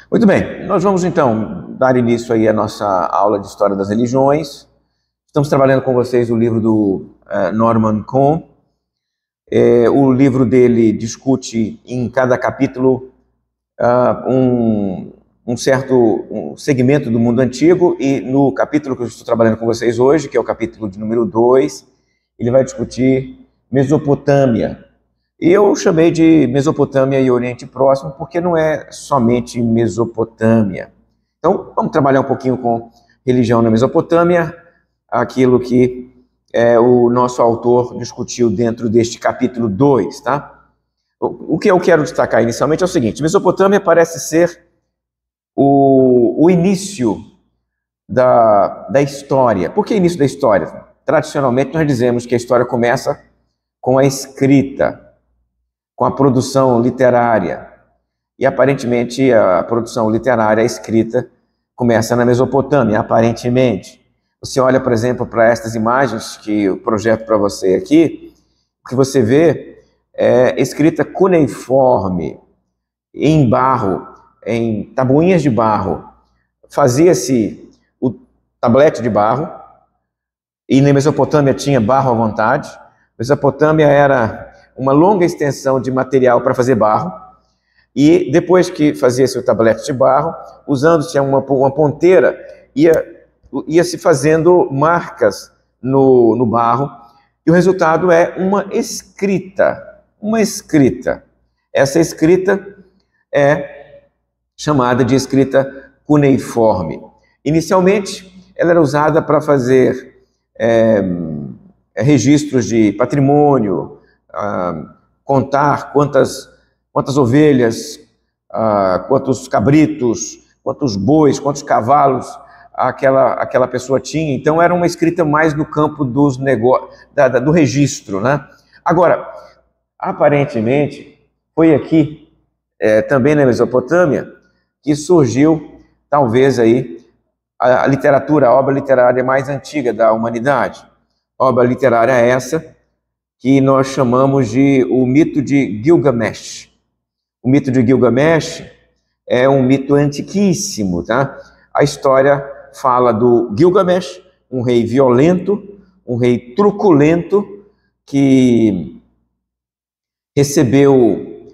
Muito bem, nós vamos então dar início aí à nossa aula de História das Religiões. Estamos trabalhando com vocês o livro do Norman Cohn. O livro dele discute em cada capítulo um certo segmento do mundo antigo, e no capítulo que eu estou trabalhando com vocês hoje, que é o capítulo de número 2, ele vai discutir Mesopotâmia. Eu chamei de Mesopotâmia e Oriente Próximo porque não é somente Mesopotâmia. Então, vamos trabalhar um pouquinho com religião na Mesopotâmia, aquilo que o nosso autor discutiu dentro deste capítulo 2, tá? O que eu quero destacar inicialmente é o seguinte: Mesopotâmia parece ser o início da história. Por que início da história? Tradicionalmente, nós dizemos que a história começa com a escrita, com a produção literária. E aparentemente a produção literária, a escrita, começa na Mesopotâmia, aparentemente. Você olha, por exemplo, para estas imagens que eu projeto para você aqui, o que você vê é escrita cuneiforme, em barro, em tabuinhas de barro. Fazia-se o tablete de barro, e na Mesopotâmia tinha barro à vontade. Mesopotâmia era uma longa extensão de material para fazer barro, e depois que fazia-se o tablete de barro, usando-se uma ponteira, ia-se fazendo marcas no barro, e o resultado é uma escrita. Essa escrita é chamada de escrita cuneiforme. Inicialmente, ela era usada para fazer registros de patrimônio, contar quantas ovelhas, quantos cabritos, quantos bois, quantos cavalos aquela pessoa tinha. Então era uma escrita mais no campo dos do registro, né? Agora, aparentemente, foi aqui, também na Mesopotâmia, que surgiu, talvez, aí, a literatura, a obra literária mais antiga da humanidade. Obra literária essa que nós chamamos de o mito de Gilgamesh. O mito de Gilgamesh é um mito antiquíssimo, tá? A história fala do Gilgamesh, um rei violento, um rei truculento, que recebeu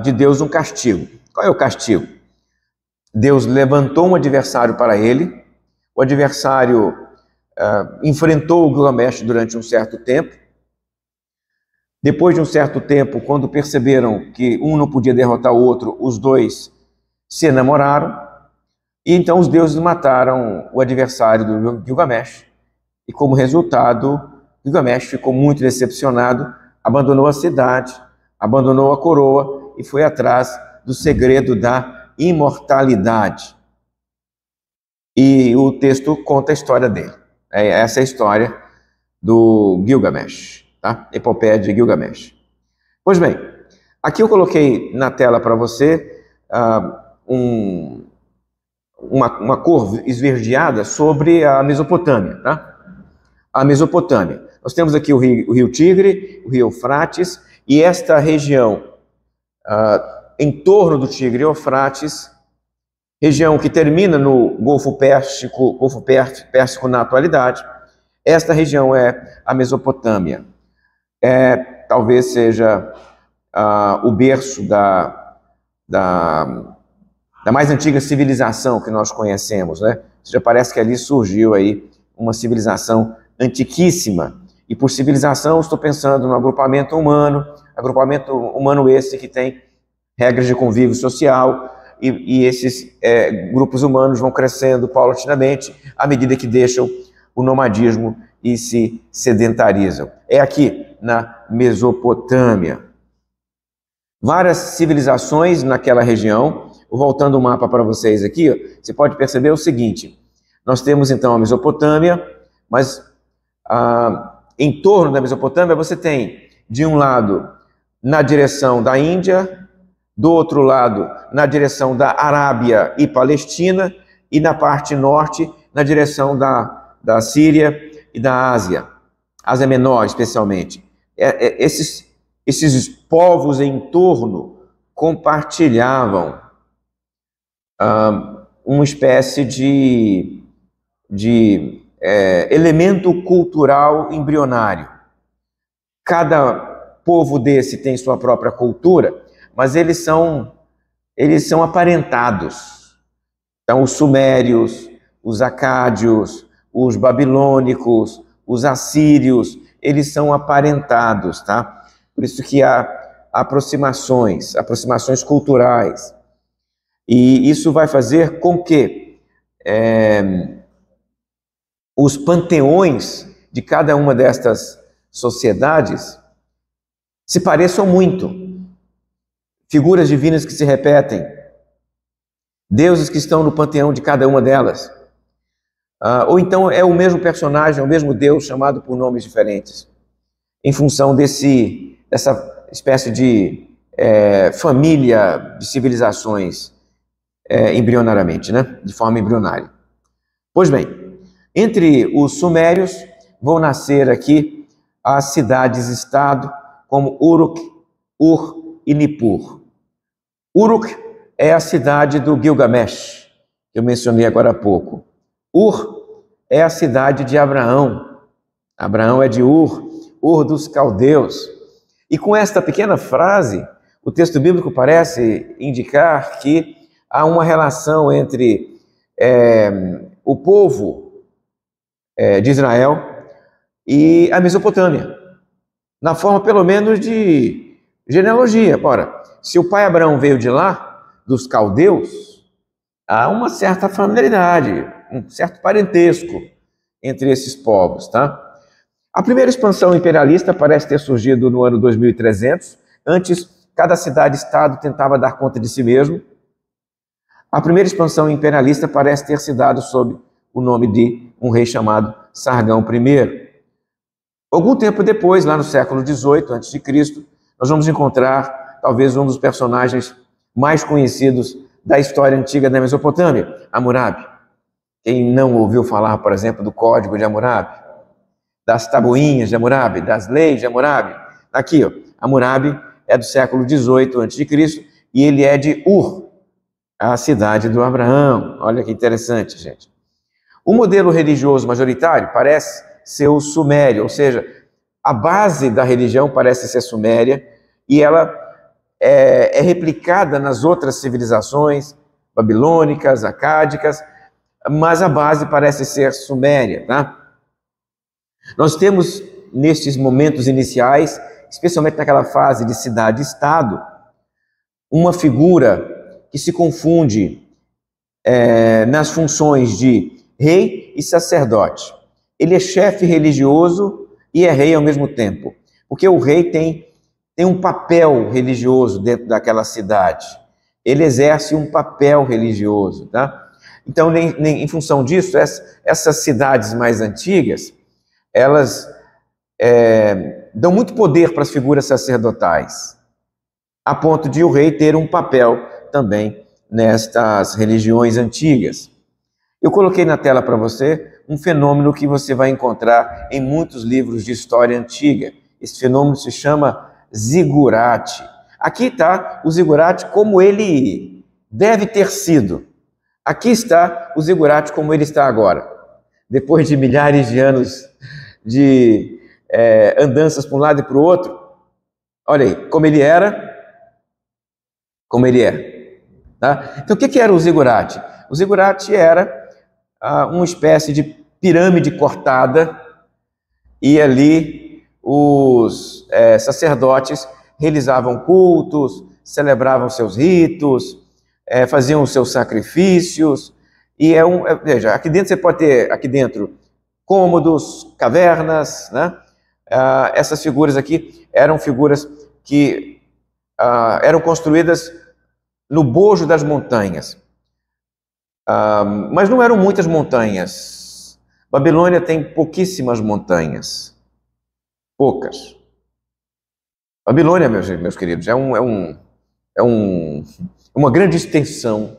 de Deus um castigo. Qual é o castigo? Deus levantou um adversário para ele, o adversário enfrentou o Gilgamesh durante um certo tempo. Depois de um certo tempo, quando perceberam que um não podia derrotar o outro, os dois se enamoraram, e então os deuses mataram o adversário do Gilgamesh, e como resultado, Gilgamesh ficou muito decepcionado, abandonou a cidade, abandonou a coroa e foi atrás do segredo da imortalidade. E o texto conta a história dele. Essa é a história do Gilgamesh, tá? Epopeia de Gilgamesh. Pois bem, aqui eu coloquei na tela para você uma cor esverdeada sobre a Mesopotâmia, tá? A Mesopotâmia. Nós temos aqui o rio Tigre, o rio Eufrates, e esta região em torno do Tigre e Eufrates, região que termina no Golfo Pérsico na atualidade. Esta região é a Mesopotâmia. Talvez seja o berço da mais antiga civilização que nós conhecemos, né? Ou seja, parece que ali surgiu aí uma civilização antiquíssima. E por civilização estou pensando no agrupamento humano esse que tem regras de convívio social, e esses grupos humanos vão crescendo paulatinamente à medida que deixam o nomadismo e se sedentarizam. É aqui na Mesopotâmia. Várias civilizações naquela região. Voltando o mapa para vocês aqui, ó, você pode perceber o seguinte: nós temos então a Mesopotâmia, mas em torno da Mesopotâmia você tem, de um lado, na direção da Índia, do outro lado, na direção da Arábia e Palestina, e na parte norte, na direção da Síria e da Ásia Menor, especialmente. Esses povos em torno compartilhavam uma espécie de elemento cultural embrionário. Cada povo desse tem sua própria cultura, mas eles são aparentados. Então, os sumérios, os acádios, os babilônicos, os assírios, eles são aparentados, tá? Por isso que há aproximações culturais. E isso vai fazer com que os panteões de cada uma destas sociedades se pareçam muito. Figuras divinas que se repetem, deuses que estão no panteão de cada uma delas. Ou então é o mesmo personagem, é o mesmo Deus chamado por nomes diferentes, em função dessa espécie de família de civilizações embrionariamente, né? De forma embrionária. Pois bem, entre os sumérios vão nascer aqui as cidades-estado como Uruk, Ur e Nippur. Uruk é a cidade do Gilgamesh, que eu mencionei agora há pouco. Ur é a cidade de Abraão. Abraão é de Ur, Ur dos caldeus. E com esta pequena frase, o texto bíblico parece indicar que há uma relação entre o povo de Israel e a Mesopotâmia, na forma pelo menos de genealogia. Ora, se o pai Abraão veio de lá, dos caldeus, há uma certa familiaridade, um certo parentesco entre esses povos, tá? A primeira expansão imperialista parece ter surgido no ano 2300. Antes, cada cidade-estado tentava dar conta de si mesmo. A primeira expansão imperialista parece ter se dado sob o nome de um rei chamado Sargão I. Algum tempo depois, lá no século XVIII a.C., nós vamos encontrar talvez um dos personagens mais conhecidos da história antiga da Mesopotâmia, Hammurabi. Quem não ouviu falar, por exemplo, do Código de Hammurabi, das tabuinhas de Hammurabi, das leis de Hammurabi? Aqui, ó, Hammurabi é do século XVIII a.C. e ele é de Ur, a cidade do Abraão. Olha que interessante, gente. O modelo religioso majoritário parece ser o sumério, ou seja, a base da religião parece ser suméria e ela é replicada nas outras civilizações babilônicas, acádicas, mas a base parece ser suméria, tá? Nós temos, nestes momentos iniciais, especialmente naquela fase de cidade-estado, uma figura que se confunde nas funções de rei e sacerdote. Ele é chefe religioso e é rei ao mesmo tempo, porque o rei tem um papel religioso dentro daquela cidade. Ele exerce um papel religioso, tá? Então, em função disso, essas cidades mais antigas, elas dão muito poder para as figuras sacerdotais, a ponto de o rei ter um papel também nestas religiões antigas. Eu coloquei na tela para você um fenômeno que você vai encontrar em muitos livros de história antiga. Esse fenômeno se chama zigurate. Aqui está o zigurate como ele deve ter sido. Aqui está o zigurate como ele está agora. Depois de milhares de anos de andanças para um lado e para o outro, olha aí, como ele era, como ele é. Tá? Então, o que era o zigurate? O zigurate era uma espécie de pirâmide cortada, e ali os sacerdotes realizavam cultos, celebravam seus ritos, faziam os seus sacrifícios, e veja, aqui dentro você pode ter, aqui dentro, cômodos, cavernas, né? Essas figuras aqui eram figuras que eram construídas no bojo das montanhas. Mas não eram muitas montanhas. Babilônia tem pouquíssimas montanhas. Poucas. Babilônia, meus queridos, é uma grande extensão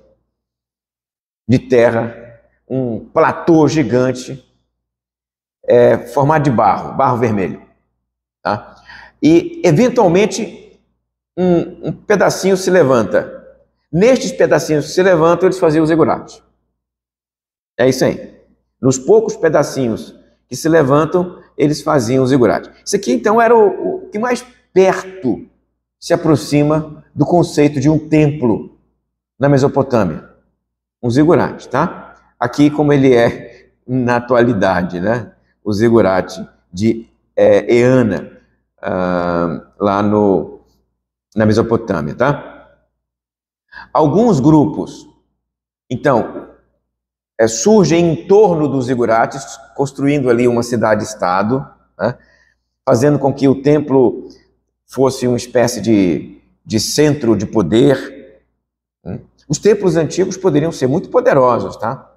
de terra, um platô gigante, formado de barro vermelho. Tá? E, eventualmente, um pedacinho se levanta Nestes pedacinhos que se levantam, eles faziam o zigurate. É isso aí. Nos poucos pedacinhos que se levantam, eles faziam o zigurate. Isso aqui, então, era o que mais perto se aproxima do conceito de um templo na Mesopotâmia. Um zigurate, tá? Aqui, como ele é na atualidade, né? O zigurate de Eana, lá na Mesopotâmia, tá? Alguns grupos, então, surgem em torno dos zigurates, construindo ali uma cidade-estado, né? Fazendo com que o templo fosse uma espécie de centro de poder. Os templos antigos poderiam ser muito poderosos, tá?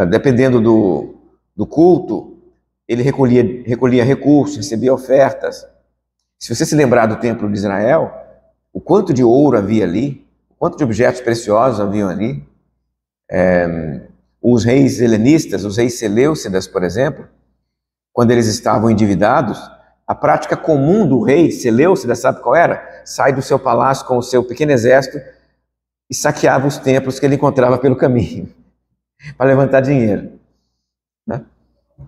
Dependendo do culto, ele recolhia recursos, recebia ofertas. Se você se lembrar do templo de Israel, o quanto de ouro havia ali, o quanto de objetos preciosos haviam ali. Os reis helenistas, os reis seleucidas, por exemplo, quando eles estavam endividados, a prática comum do rei Seleucida, sabe qual era? Sai do seu palácio com o seu pequeno exército e saqueava os templos que ele encontrava pelo caminho, para levantar dinheiro, né?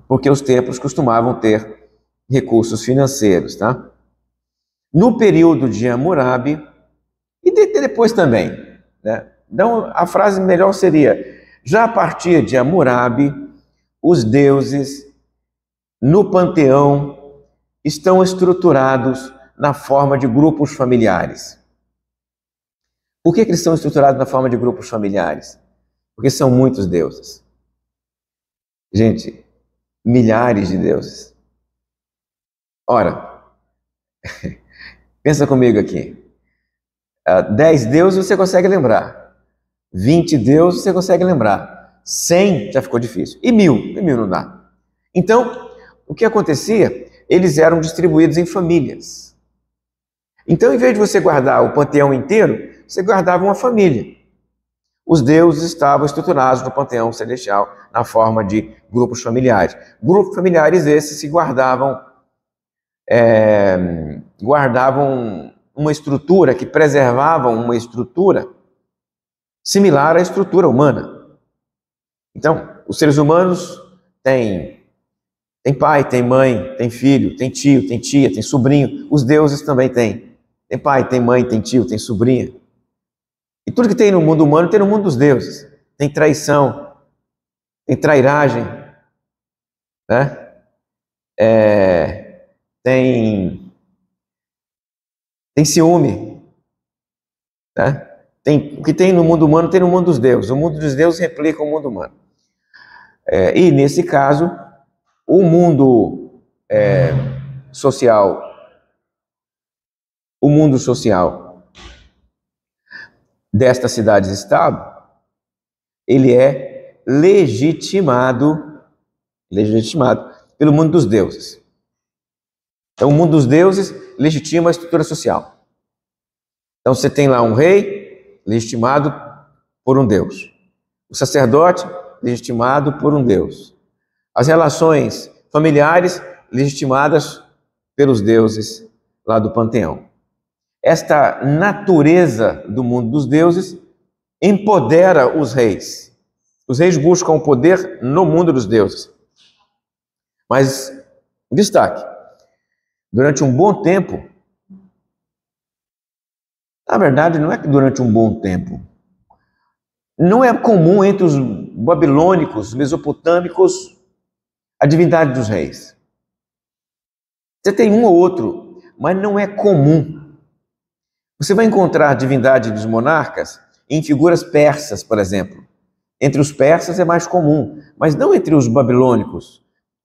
Porque os templos costumavam ter recursos financeiros, tá? No período de Hammurabi, e depois também, né? Então, a frase melhor seria, já a partir de Hammurabi, os deuses no panteão estão estruturados na forma de grupos familiares. Por que eles são estruturados na forma de grupos familiares? Porque são muitos deuses. Gente, milhares de deuses. Ora, pensa comigo aqui. 10 deuses você consegue lembrar. 20 deuses você consegue lembrar. 100 já ficou difícil. E 1000? E 1000 não dá. Então, o que acontecia? Eles eram distribuídos em famílias. Então, em vez de você guardar o panteão inteiro, você guardava uma família. Os deuses estavam estruturados no panteão celestial na forma de grupos familiares. Grupos familiares esses se guardavam uma estrutura, que preservavam uma estrutura similar à estrutura humana. Então, os seres humanos têm pai, tem mãe, tem filho, tem tio, tem tia, tem sobrinho. Os deuses também têm. Tem pai, tem mãe, tem tio, tem sobrinha. E tudo que tem no mundo humano tem no mundo dos deuses. Tem traição, tem trairagem, né? Tem ciúme, né? O que tem no mundo humano tem no mundo dos deuses. O mundo dos deuses replica o mundo humano. E nesse caso, o mundo social, desta cidade-estado, ele é legitimado pelo mundo dos deuses. Então, o mundo dos deuses legitima a estrutura social. Então, você tem lá um rei legitimado por um deus. O sacerdote legitimado por um deus. As relações familiares legitimadas pelos deuses lá do panteão. Esta natureza do mundo dos deuses empodera os reis. Os reis buscam o poder no mundo dos deuses. Mas, destaque, durante um bom tempo, na verdade, não é que durante um bom tempo, não é comum entre os babilônicos, mesopotâmicos, a divindade dos reis. Você tem um ou outro, mas não é comum. Você vai encontrar a divindade dos monarcas em figuras persas, por exemplo. Entre os persas é mais comum, mas não entre os babilônicos,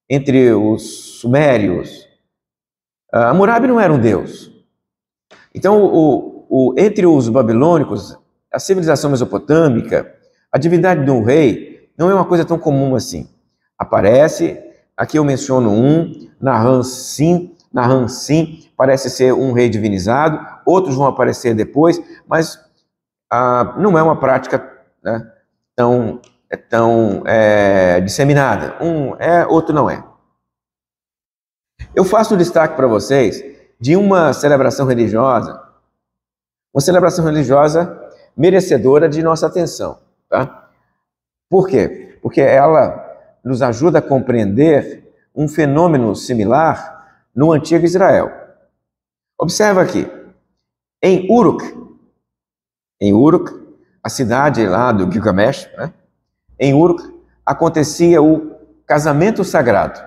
entre os sumérios. Hammurabi não era um deus. Então, entre os babilônicos, a civilização mesopotâmica, a divindade de um rei não é uma coisa tão comum assim. Aparece, aqui eu menciono Naram-Sin, parece ser um rei divinizado, outros vão aparecer depois, mas não é uma prática, né, tão disseminada. Um é, outro não é. Eu faço um destaque para vocês de uma celebração religiosa merecedora de nossa atenção, tá? Por quê? Porque ela nos ajuda a compreender um fenômeno similar no antigo Israel. Observa aqui, em Uruk, a cidade lá do Gilgamesh, né? Em Uruk acontecia o casamento sagrado.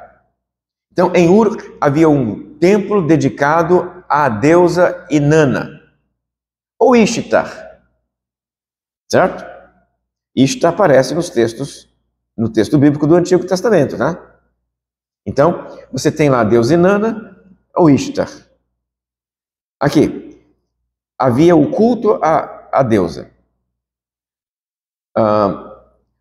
Então, em Uruk havia um templo dedicado à deusa Inanna, ou Ishtar, certo? Ishtar aparece no texto bíblico do Antigo Testamento, tá? Então, você tem lá a deusa Inanna ou Ishtar. Aqui, havia o culto à deusa.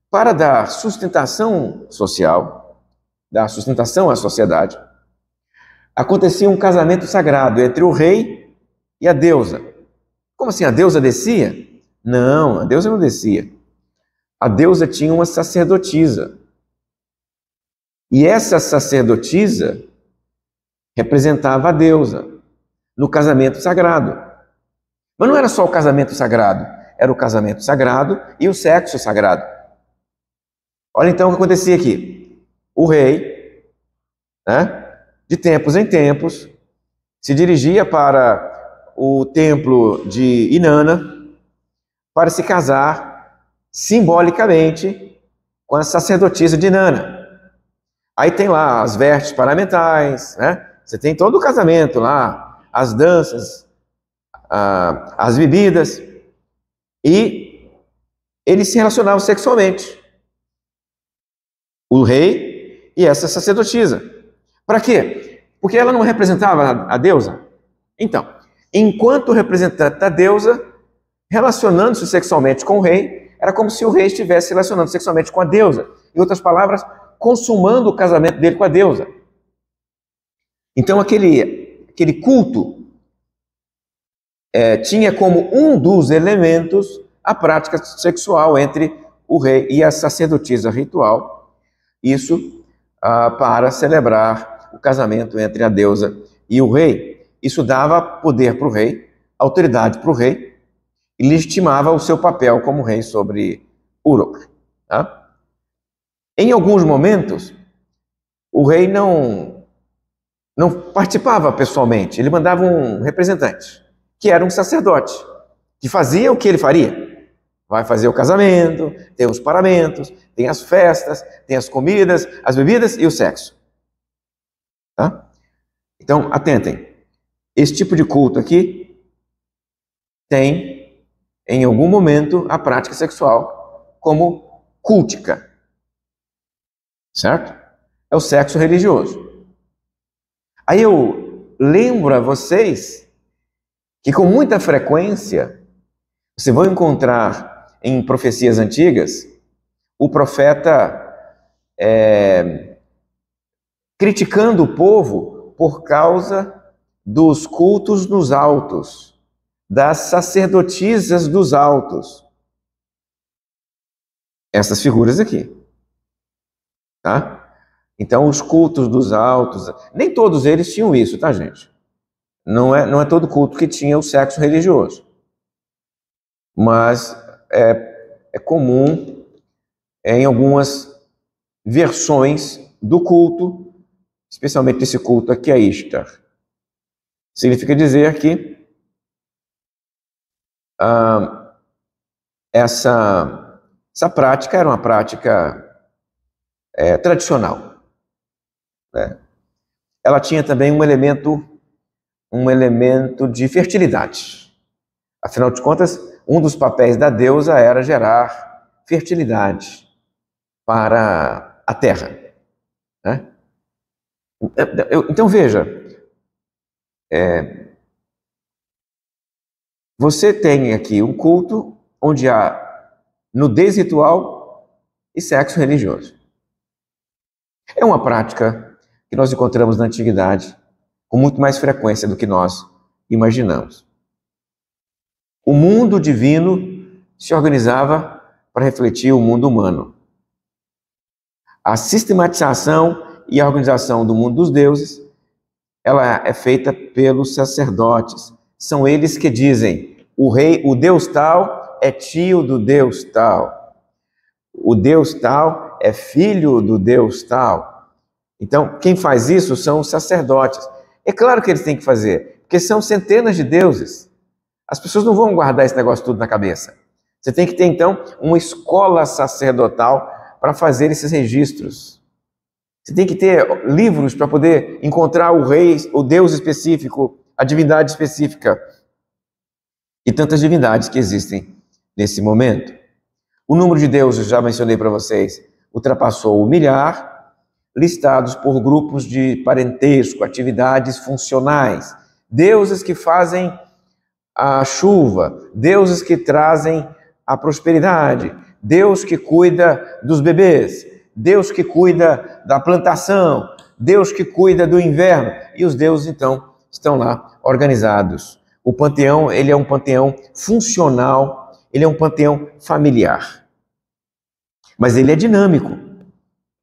Para dar sustentação social, dar sustentação à sociedade, acontecia um casamento sagrado entre o rei e a deusa. Como assim? A deusa descia? Não, a deusa não descia. A deusa tinha uma sacerdotisa. E essa sacerdotisa representava a deusa no casamento sagrado. Mas não era só o casamento sagrado, era o casamento sagrado e o sexo sagrado. Olha então o que acontecia aqui. O rei, né, de tempos em tempos, se dirigia para o templo de Inanna para se casar simbolicamente com a sacerdotisa de Inanna. Aí tem lá as vestes paramentais, né? Você tem todo o casamento lá, as danças, as bebidas, e eles se relacionavam sexualmente. O rei e essa sacerdotisa. Para quê? Porque ela não representava a deusa. Então, enquanto representante da deusa, relacionando-se sexualmente com o rei, era como se o rei estivesse se relacionando sexualmente com a deusa. Em outras palavras, consumando o casamento dele com a deusa. Então, aquele culto tinha como um dos elementos a prática sexual entre o rei e a sacerdotisa ritual. Isso para celebrar o casamento entre a deusa e o rei. Isso dava poder para o rei, autoridade para o rei, e legitimava o seu papel como rei sobre Uruk. Tá? Em alguns momentos, o rei não participava pessoalmente, ele mandava um representante, que era um sacerdote, que fazia o que ele faria. Vai fazer o casamento, tem os paramentos, tem as festas, tem as comidas, as bebidas e o sexo. Tá? Então, atentem, esse tipo de culto aqui tem, em algum momento, a prática sexual como cultica. Certo? É o sexo religioso. Aí eu lembro a vocês que com muita frequência você vai encontrar em profecias antigas o profeta criticando o povo por causa dos cultos nos altos, das sacerdotisas dos altos. Essas figuras aqui. Tá? Então, os cultos dos altos, nem todos eles tinham isso, tá, gente? Não é todo culto que tinha o sexo religioso. Mas é comum em algumas versões do culto, especialmente esse culto aqui a Ishtar. Significa dizer que essa prática era uma prática tradicional. Né? Ela tinha também um elemento de fertilidade. Afinal de contas, um dos papéis da deusa era gerar fertilidade para a terra. Né? Então veja, você tem aqui um culto onde há nudez ritual e sexo religioso. É uma prática que nós encontramos na antiguidade com muito mais frequência do que nós imaginamos. O mundo divino se organizava para refletir o mundo humano. A sistematização e a organização do mundo dos deuses, ela é feita pelos sacerdotes. São eles que dizem, o rei, o deus tal tal é tio do Deus tal. O Deus tal é filho do Deus tal. Então, quem faz isso são os sacerdotes. É claro que eles têm que fazer, porque são centenas de deuses. As pessoas não vão guardar esse negócio tudo na cabeça. Você tem que ter, então, uma escola sacerdotal para fazer esses registros. Você tem que ter livros para poder encontrar o rei, o Deus específico, a divindade específica. E tantas divindades que existem nesse momento. O número de deuses, já mencionei para vocês, ultrapassou o milhar, listados por grupos de parentesco, atividades funcionais. Deuses que fazem a chuva, deuses que trazem a prosperidade, Deus que cuida dos bebês, Deus que cuida da plantação, Deus que cuida do inverno. E os deuses, então, estão lá organizados. O panteão, ele é um panteão funcional, ele é um panteão familiar. Mas ele é dinâmico,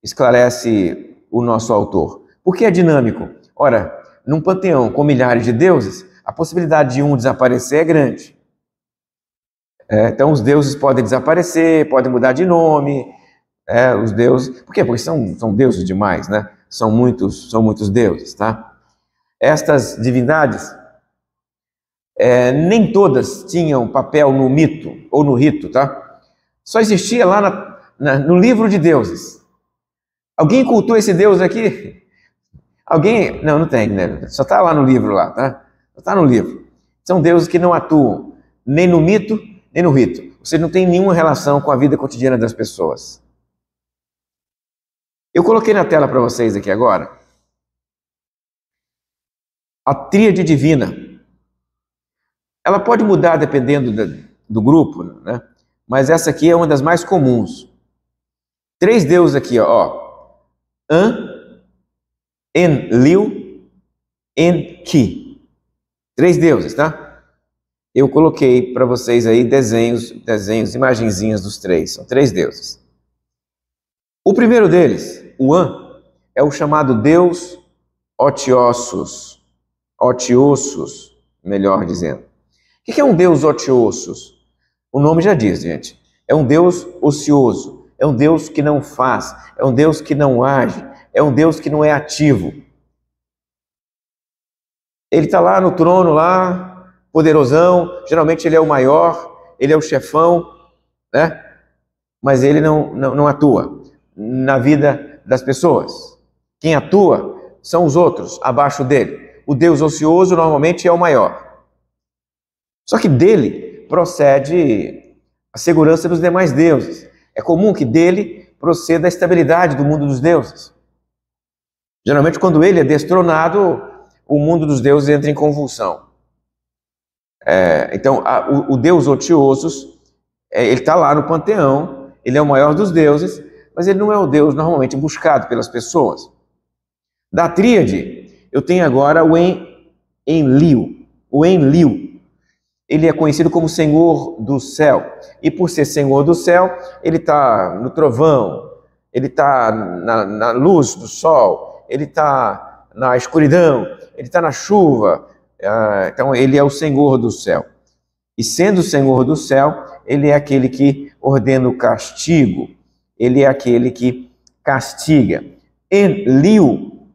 esclarece o nosso autor. Por que é dinâmico? Ora, num panteão com milhares de deuses, a possibilidade de um desaparecer é grande. Então os deuses podem desaparecer, podem mudar de nome, os deuses... Por quê? Porque são deuses demais, né? São muitos deuses, tá? Estas divindades, nem todas tinham papel no mito ou no rito, tá? Só existia lá no livro de deuses. Alguém cultua esse deus aqui? Alguém? Não tem, né? Só está lá no livro, lá, tá? Só está no livro. São deuses que não atuam nem no mito, nem no rito. Ou seja, não tem nenhuma relação com a vida cotidiana das pessoas. Eu coloquei na tela para vocês aqui agora a tríade divina. Ela pode mudar dependendo do grupo, né? Mas essa aqui é uma das mais comuns. 3 deuses aqui, ó. An, Enlil, Enki. 3 deuses, tá? Eu coloquei para vocês aí desenhos, imagenzinhas dos 3. São 3 deuses. O primeiro deles, o An, é o chamado Deus Otiossus. Otiossus, melhor dizendo. O que é um Deus Otiossus? O nome já diz, gente. É um Deus ocioso. É um Deus que não faz. É um Deus que não age. É um Deus que não é ativo. Ele está lá no trono, lá, poderosão. Geralmente ele é o maior, ele é o chefão, né? Mas ele não atua na vida das pessoas. Quem atua são os outros, abaixo dele. O Deus ocioso normalmente é o maior. Só que dele procede a segurança dos demais deuses. É comum que dele proceda a estabilidade do mundo dos deuses. Geralmente, quando ele é destronado, o mundo dos deuses entra em convulsão. Então, o Deus Otiosus, ele está lá no panteão, ele é o maior dos deuses, mas ele não é o Deus normalmente buscado pelas pessoas. Da tríade, eu tenho agora o Enlil. O Enlil, ele é conhecido como Senhor do Céu. E por ser Senhor do Céu, ele está no trovão, ele está na luz do sol, ele está na escuridão, ele está na chuva. Então ele é o Senhor do Céu. E sendo o Senhor do Céu, ele é aquele que ordena o castigo. Ele é aquele que castiga. Enlil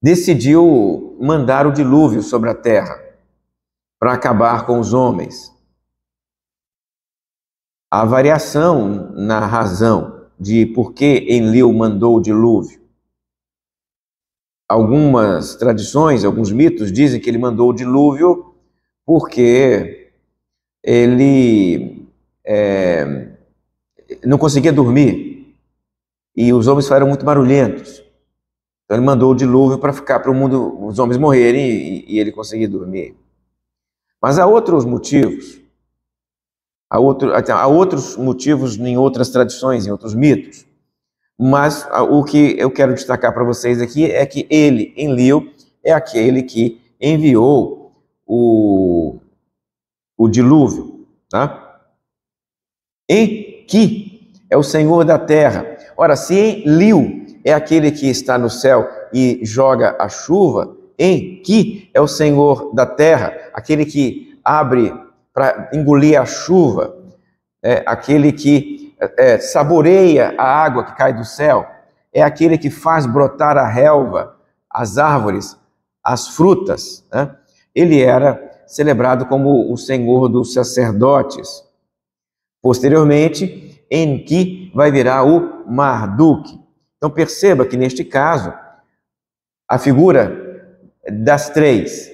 decidiu mandar o dilúvio sobre a terra para acabar com os homens. Há variação na razão de por que Enlil mandou o dilúvio. Algumas tradições, alguns mitos dizem que ele mandou o dilúvio porque ele não conseguia dormir e os homens eram muito barulhentos. Então ele mandou o dilúvio para ficar para o mundo, os homens morrerem e ele conseguir dormir. Mas há outros motivos. Há outros motivos em outras tradições, em outros mitos. Mas o que eu quero destacar para vocês aqui é que ele, Enlil, é aquele que enviou o dilúvio. Tá? Enki é o Senhor da terra. Ora, se Enlil é aquele que está no céu e joga a chuva, Enki é o Senhor da terra, aquele que abre para engolir a chuva, aquele que saboreia a água que cai do céu, é aquele que faz brotar a relva, as árvores, as frutas, né? Ele era celebrado como o Senhor dos sacerdotes. Posteriormente, Enki vai virar o Marduk. Então perceba que neste caso, a figura das três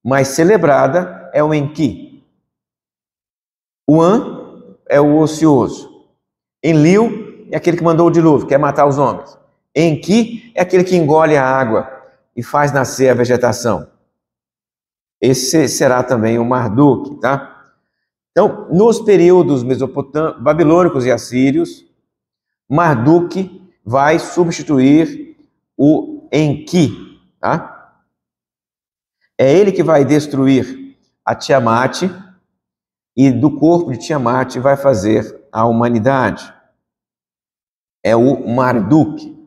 mais celebrada é o Enki. O An é o ocioso. Enlil é aquele que mandou o dilúvio, quer matar os homens. Enki é aquele que engole a água e faz nascer a vegetação. Esse será também o Marduk, tá? Então, nos períodos babilônicos e assírios, Marduk vai substituir o Enki, tá? É ele que vai destruir a Tiamat e do corpo de Tiamat vai fazer a humanidade. É o Marduk.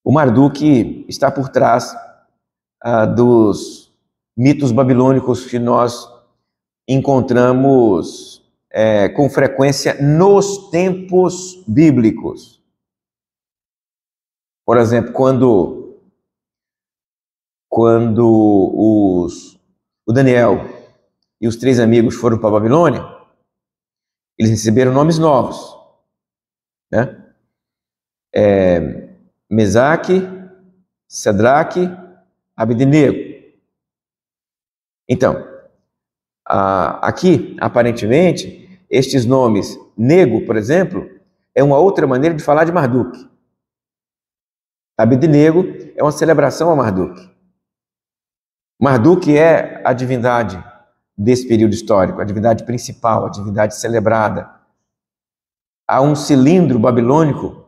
O Marduk está por trás dos mitos babilônicos que nós encontramos com frequência nos tempos bíblicos. Por exemplo, quando o Daniel e os 3 amigos foram para a Babilônia, eles receberam nomes novos, né? Mesaque, Sadraque, Abednego. Então, aqui, aparentemente, estes nomes, Nego, por exemplo, é uma outra maneira de falar de Marduk. Abednego é uma celebração a Marduk. Marduk é a divindade desse período histórico, a divindade principal, a divindade celebrada. Há um cilindro babilônico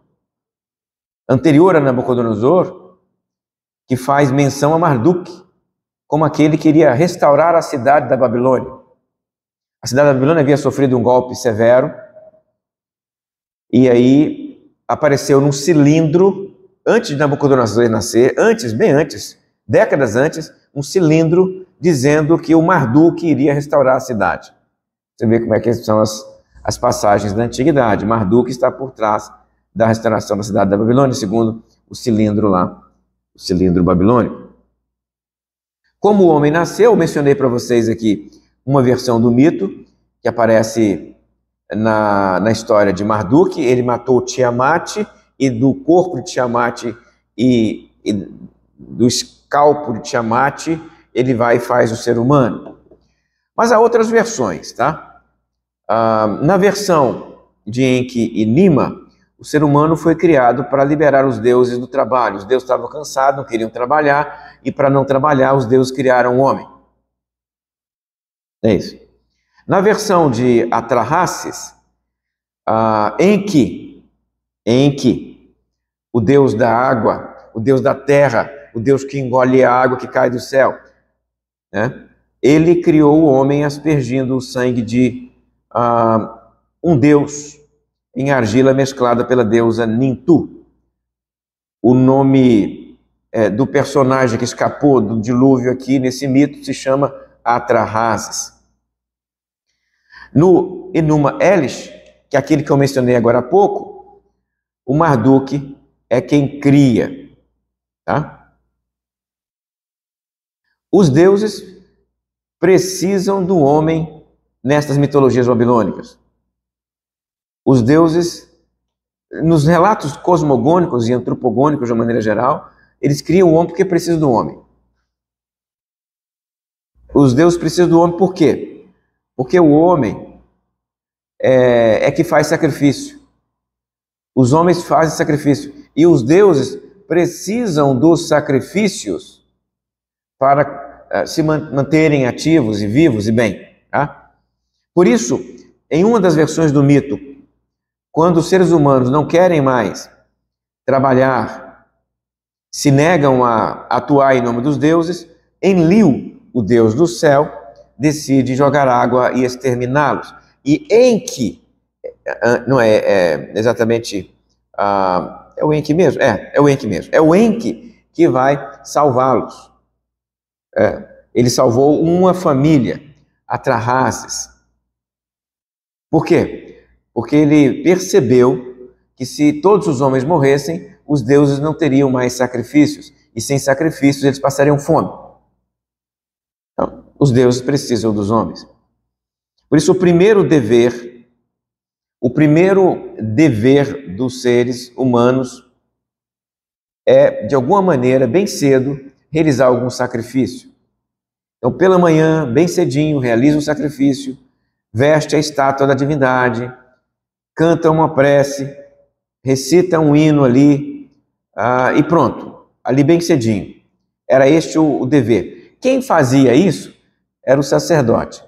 anterior a Nabucodonosor que faz menção a Marduk como aquele que iria restaurar a cidade da Babilônia. A cidade da Babilônia havia sofrido um golpe severo e aí apareceu num cilindro, antes de Nabucodonosor nascer, bem antes, décadas antes, um cilindro dizendo que o Marduk iria restaurar a cidade. Você vê como é que são as passagens da antiguidade. Marduk está por trás da restauração da cidade da Babilônia, segundo o cilindro lá, o cilindro babilônico. Como o homem nasceu, eu mencionei para vocês aqui uma versão do mito que aparece na história de Marduk. Ele matou Tiamat e do corpo de Tiamat e do escalpo de Tiamat ele vai e faz o ser humano. Mas há outras versões, tá? Na versão de Enki e Nima, o ser humano foi criado para liberar os deuses do trabalho. Os deuses estavam cansados, não queriam trabalhar, e para não trabalhar, os deuses criaram o homem. É isso. Na versão de Atrahasis, Enki, o deus da água, o deus da terra, o deus que engole a água que cai do céu, né? Ele criou o homem aspergindo o sangue de um deus em argila mesclada pela deusa Nintu. O nome do personagem que escapou do dilúvio aqui nesse mito se chama Atrahasis. No Enuma Elish, que é aquele que eu mencionei agora há pouco, o Marduk é quem cria, tá? Os deuses precisam do homem nestas mitologias babilônicas. Os deuses, nos relatos cosmogônicos e antropogônicos de uma maneira geral, eles criam o homem porque precisam do homem. Os deuses precisam do homem por quê? Porque o homem é que faz sacrifício. Os homens fazem sacrifício. E os deuses precisam dos sacrifícios para se manterem ativos e vivos e bem. Tá? Por isso, em uma das versões do mito, quando os seres humanos não querem mais trabalhar, se negam a atuar em nome dos deuses, Enlil, o deus do céu, decide jogar água e exterminá-los. E Enki, não é exatamente, é o Enki mesmo? É o Enki mesmo. É o Enki que vai salvá-los. Ele salvou uma família, Atrahasis. Por quê? Porque ele percebeu que se todos os homens morressem, os deuses não teriam mais sacrifícios, e sem sacrifícios eles passariam fome. Então, os deuses precisam dos homens. Por isso, o primeiro dever dos seres humanos é, de alguma maneira, bem cedo, realizar algum sacrifício. Então, pela manhã, bem cedinho, realiza um sacrifício, veste a estátua da divindade, canta uma prece, recita um hino ali, e pronto, ali bem cedinho. Era este o dever. Quem fazia isso era o sacerdote,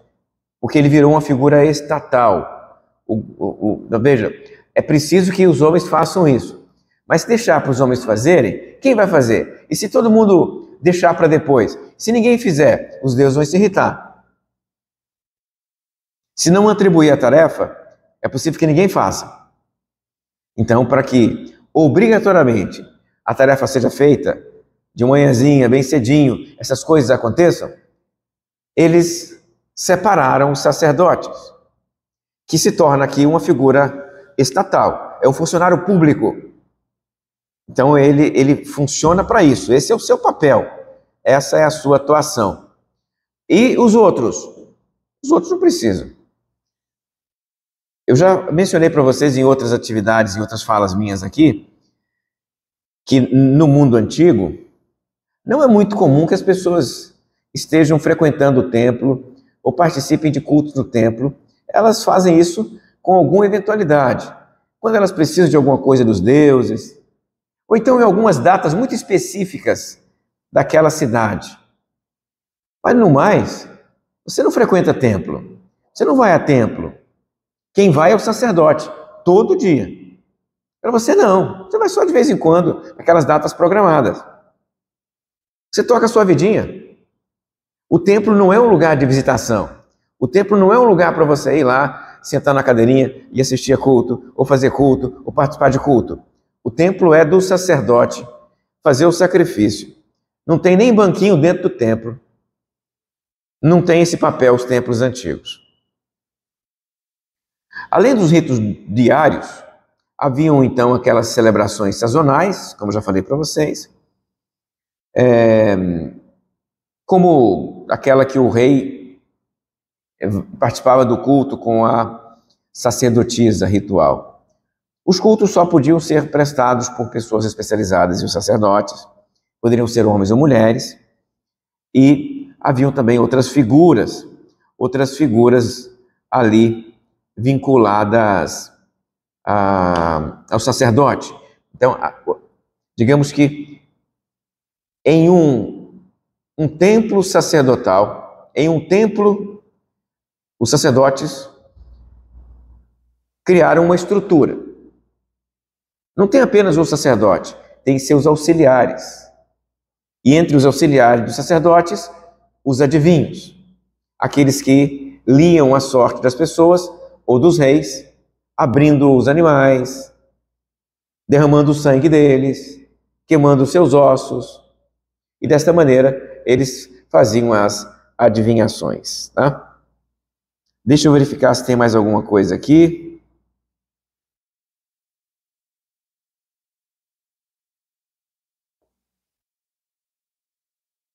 porque ele virou uma figura estatal. Veja, é preciso que os homens façam isso. Mas se deixar para os homens fazerem, quem vai fazer? E se todo mundo deixar para depois? Se ninguém fizer, os deuses vão se irritar. Se não atribuir a tarefa, é possível que ninguém faça. Então, para que obrigatoriamente a tarefa seja feita, de manhãzinha, bem cedinho, essas coisas aconteçam, eles separaram os sacerdotes, que se torna aqui uma figura estatal, é um funcionário público. Então ele funciona para isso, esse é o seu papel, essa é a sua atuação. E os outros? Os outros não precisam. Eu já mencionei para vocês em outras atividades, em outras falas minhas aqui, que no mundo antigo, não é muito comum que as pessoas estejam frequentando o templo ou participem de cultos no templo. Elas fazem isso com alguma eventualidade, quando elas precisam de alguma coisa dos deuses, ou então em algumas datas muito específicas daquela cidade. Mas no mais, você não frequenta templo, você não vai a templo. Quem vai é o sacerdote, todo dia. Para você não, você vai só de vez em quando, aquelas datas programadas. Você toca a sua vidinha. O templo não é um lugar de visitação. O templo não é um lugar para você ir lá, sentar na cadeirinha e assistir a culto, ou fazer culto, ou participar de culto. O templo é do sacerdote fazer o sacrifício. Não tem nem banquinho dentro do templo. Não tem esse papel os templos antigos. Além dos ritos diários, haviam então aquelas celebrações sazonais, como já falei para vocês, como aquela que o rei participava do culto com a sacerdotisa ritual. Os cultos só podiam ser prestados por pessoas especializadas, e os sacerdotes poderiam ser homens ou mulheres, e haviam também outras figuras ali vinculadas ao sacerdote. Então, digamos que em um templo sacerdotal, em um templo, os sacerdotes criaram uma estrutura. Não tem apenas o sacerdote, tem seus auxiliares. E entre os auxiliares dos sacerdotes, os adivinhos, aqueles que liam a sorte das pessoas ou dos reis, abrindo os animais, derramando o sangue deles, queimando os seus ossos. E desta maneira, eles faziam as adivinhações. Tá? Deixa eu verificar se tem mais alguma coisa aqui.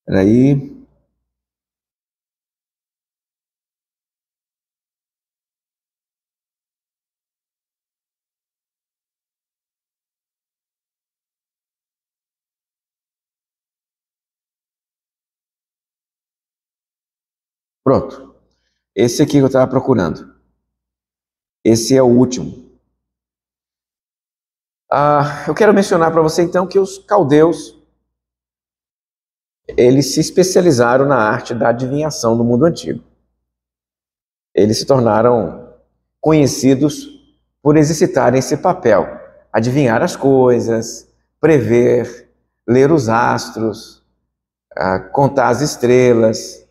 Espera aí. Pronto. Esse aqui que eu estava procurando. Esse é o último. Eu quero mencionar para você então que os caldeus, eles se especializaram na arte da adivinhação no mundo antigo. Eles se tornaram conhecidos por exercitarem esse papel, adivinhar as coisas, prever, ler os astros, contar as estrelas,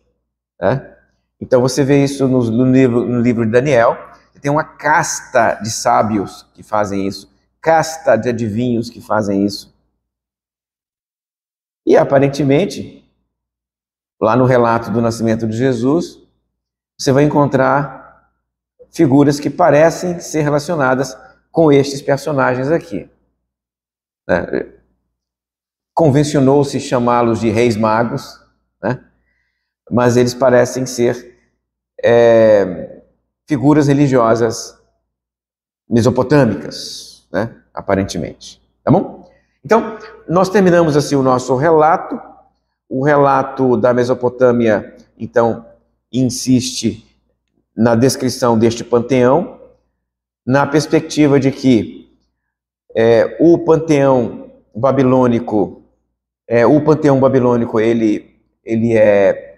né? Então você vê isso no livro de Daniel. Tem uma casta de sábios que fazem isso, casta de adivinhos que fazem isso. E aparentemente, lá no relato do nascimento de Jesus, você vai encontrar figuras que parecem ser relacionadas com estes personagens aqui. Né? Convencionou-se chamá-los de reis magos, né? Mas eles parecem ser figuras religiosas mesopotâmicas, né? Aparentemente. Tá bom? Então, nós terminamos assim o nosso relato. O relato da Mesopotâmia, então, insiste na descrição deste panteão, na perspectiva de que o panteão babilônico, ele é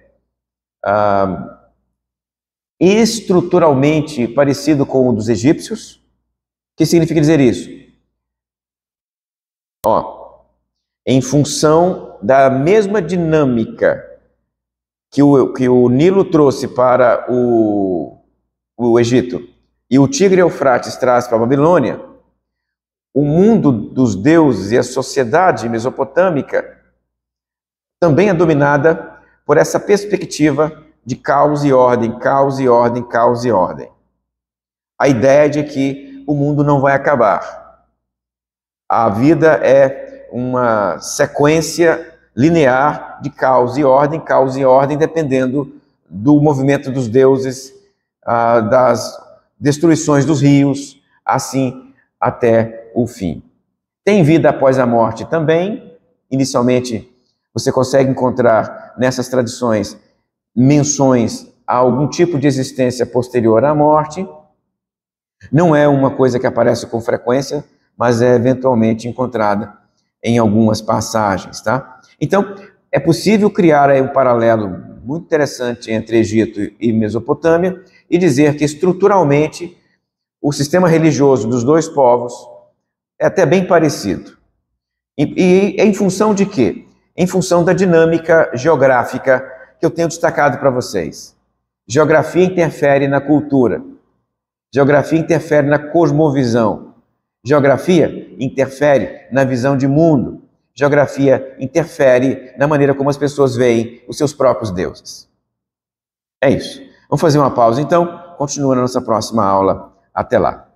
estruturalmente parecido com o dos egípcios. O que significa dizer isso? Em função da mesma dinâmica que o Nilo trouxe para o Egito e o Tigre Eufrates traz para a Babilônia, o mundo dos deuses e a sociedade mesopotâmica também é dominada por essa perspectiva de caos e ordem, caos e ordem, caos e ordem. A ideia de que o mundo não vai acabar. A vida é uma sequência linear de caos e ordem, dependendo do movimento dos deuses, das destruições dos rios, assim até o fim. Tem vida após a morte também. Inicialmente, você consegue encontrar nessas tradições menções a algum tipo de existência posterior à morte. Não é uma coisa que aparece com frequência, mas é eventualmente encontrada em algumas passagens, tá? Então, é possível criar aí um paralelo muito interessante entre Egito e Mesopotâmia e dizer que estruturalmente o sistema religioso dos dois povos é até bem parecido. E em função de quê? Em função da dinâmica geográfica que eu tenho destacado para vocês. Geografia interfere na cultura. Geografia interfere na cosmovisão. Geografia interfere na visão de mundo. Geografia interfere na maneira como as pessoas veem os seus próprios deuses. É isso. Vamos fazer uma pausa então. Continua na nossa próxima aula. Até lá.